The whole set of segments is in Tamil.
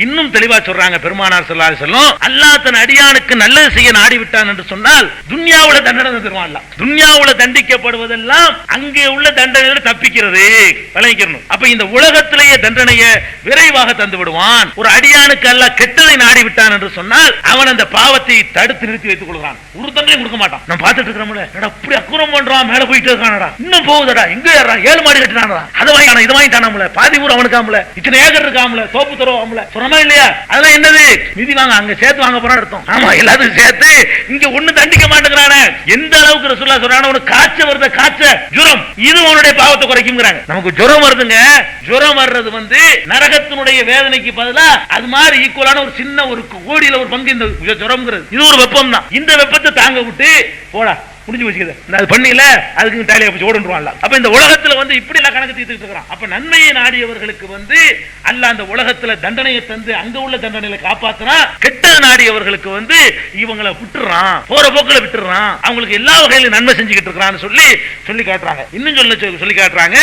இன்னும் தெளிவா சொல்றாங்க பெருமானார் ஸல்லல்லாஹு அலைஹி வஸல்லம், அல்லாஹ் தன் அடியானுக்கு நல்லது செய்ய நாடி விட்டான் என்று சொன்னால் துன்யாவுல தண்டனை தருவான். துன்யாவுல தண்டிக்கப்படுவதெல்லாம் அங்கே உள்ள தண்டனையோட தப்பிக்கிறது விளங்கிக்கணும். அப்ப இந்த உலகத்திலேயே தண்டனையை விரைவாக தந்து விடுவான். ஒரு அடியானுக்கு அல்லாஹ் கெட்டதை நாடி விட்டான் என்று சொன்னால் அவன் அந்த பாவத்தை தடுத்து நிறுத்தி வைத்துக் கொள்கிறான். ஒரு தண்டனை கொடுக்க மாட்டான். நான் பார்த்துட்டு இருக்கிறோம்ல, அப்படி அக்குரம் பண்றான், மேல போயிட்டு இருக்கானடா, இன்னும் போகுதடா, எங்க ஏறான், 7 மாடி கட்டினானடா, அதை வாங்கிட்டான, இதை வாங்கிட்டானாம்ல, பாதி ஊர் அவனுக்காமல, இத்தனை ஏக்கர் இருக்காமல, தோப்பு தருவாமல, இல்லையா? அதெல்லாம் என்னது? நிதி வாங்க, அங்க சேர்த்து வாங்க போறான்னு அர்த்தம். ஆமா, எல்லாத்தையும் சேர்த்து இங்க ஒண்ணு தண்டிக்க மாட்டேங்கிறானே. எந்த அளவுக்கு ரசூலுல்லாஹ் சொல்றாங்க, உனக்கு காய்ச்ச வருது, காய்ச்ச ஜுரம், இது உன்னுடைய பாவத்தை குறைக்கும்ங்கறாங்க. நமக்கு ஜுரம் வருதுங்க, ஜுரம் வர்றது வந்து நரகத்தினுடைய வேதனைக்கு பதிலா அது மாதிரி ஈக்குவலான ஒரு சின்ன ஒரு கோடியில ஒரு பங்கு இந்த ஜுரம்ங்கிறது. இது ஒரு வெப்பம் தான். இந்த வெப்பத்தை தாங்க விட்டு போடா முடிஞ்சு வச்சுக்குது, அது பண்ணல, அதுக்கு டாலியா போச்சு ஓடுன்றான்ல. அப்ப இந்த உலகத்துல வந்து இப்படி எல்லாம் கணக்கு தீர்த்துட்டு இருக்கிறான். அப்ப நன்மையை நாடியவர்களுக்கு வந்து அல்லாஹ் அந்த உலகத்துல தண்டனையை தந்து அங்க உள்ள தண்டனையில காப்பாத்துறான். கெட்ட நாடியவர்களுக்கு வந்து இவங்களை விட்டுறான், போற போக்குல விட்டுறான், அவங்களுக்கு எல்லா வகையிலும் நன்மை செஞ்சுக்கிட்டு இருக்கிறான்னு சொல்லி காட்டுறாங்க. இன்னும் சொல்லி காட்டுறாங்க,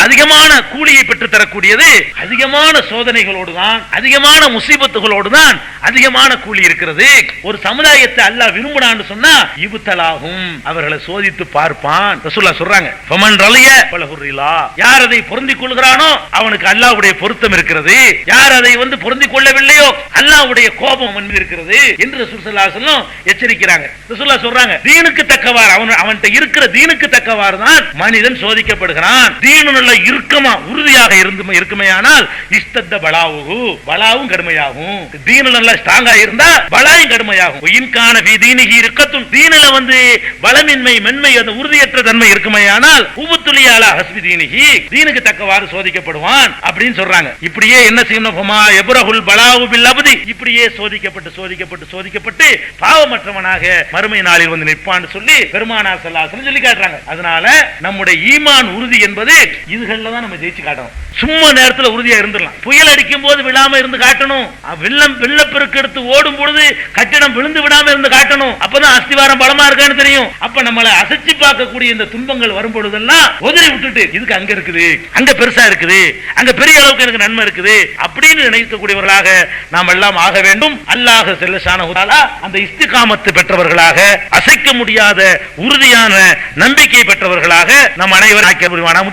அதிகமான கூலியை பெற்று தரக்கூடியது அதிகமான சோதனைகளோடு தான், அதிகமான முசீபத்துகளோடு தான் அதிகமான கூலி இருக்கிறது. ஒரு சமுதாயத்தை அல்லாஹ் விரும்பினான்னு சொன்னா இபுத்தலாகும், அவர்களை சோதித்து பார்ப்பான். ரசூலுல்லாஹ் சொல்றாங்க, ஃபமன் ரலிய ஃபலஹுரிலா, யார் அதை பொருந்திக் கொள்கிறானோ அவனுக்கு அல்லாஹ்வுடைய பொருத்தம் இருக்கிறது, யார் அதை வந்து பொருந்திக் கொள்ளவில்லையோ அல்லாஹ்வுடைய கோபம் வந்து இருக்கிறது என்று ரசூல் ஸல்லல்லாஹு அலைஹி வஸல்லம் எச்சரிக்கிறாங்க. ரசூலுல்லாஹ் சொல்றாங்க, தீனுக்கு தக்கவாறு, அவன்கிட்ட இருக்கிற தீனுக்கு தக்கவாறு தான் மனிதன் சோதிக்கப்படுகிறான். தீனு நல்ல இறுக்கமா உறுதியாக இருக்குமேயானால் இஸ்தத்த பலாவுஹு, பலாவும் கடுமையாகும். தீனு நல்ல ஸ்ட்ராங்கா இருந்தா பலாயும் கடுமையாகும். இன்கான ஃபீ தீனிஹி ரிக்கத்துன், தீனில வந்து பலமின்மை, மென்மை, அந்த உறுதியற்ற தன்மை இருக்குமையானால் உபுத்துலியாலா ஹஸ்பி தீனிஹி, தீனுக்கு தக்கவாறு சோதிக்கப்படுவான் அப்படின்னு சொல்றாங்க. இப்படியே என்ன செய்யணும், ஃபமா யப்ரஹுல் பலாவு பில் அப்தி, இப்படியே சோதிக்கப்பட்டு பாவமற்றவனாக மறுமை நாளில் வந்து நிற்பான்னு சொல்லி பெருமானார் ஸல்லல்லாஹு அலைஹி வஸல்லம் சொல்லி காட்டுறாங்க. அதனால நம்முடைய ஈமான் உறுதி என்பது இதுகள்ல தான் நம்ம ஜெயிச்சு காட்டணும். சும்மா நேரத்தில் உறுதியா இருந்துடலாம், புயல் அடிக்கும் போது விழாம இருந்து காட்டணும், வெள்ளப்பெருக்கு எடுத்து ஓடும் பொழுது கட்டிடம் விழுந்து விடாம இருந்து காட்டணும், அப்பதான் அஸ்திவாரம் பலமா இருக்கான்னு தெரியும். அப்ப நம்மளை அசைச்சு பார்க்கக்கூடிய இந்த துன்பங்கள் வரும் பொழுதெல்லாம் உதறி விட்டுட்டு இதுக்கு அங்க இருக்குது, அங்க பெருசா இருக்குது, அங்க பெரிய அளவுக்கு எனக்கு நன்மை இருக்குது அப்படின்னு நினைக்கக்கூடியவர்களாக நாம் எல்லாம் ஆக வேண்டும். அல்லாஹ் ஜல்லஷானஹு தஆலா அந்த இஸ்திகாமத்து பெற்றவர்களாக, அசைக்க முடியாத உறுதியான நம்பிக்கை பெற்றவர்களாக நம் அனைவரும் ஆக்கிய புரிவானா.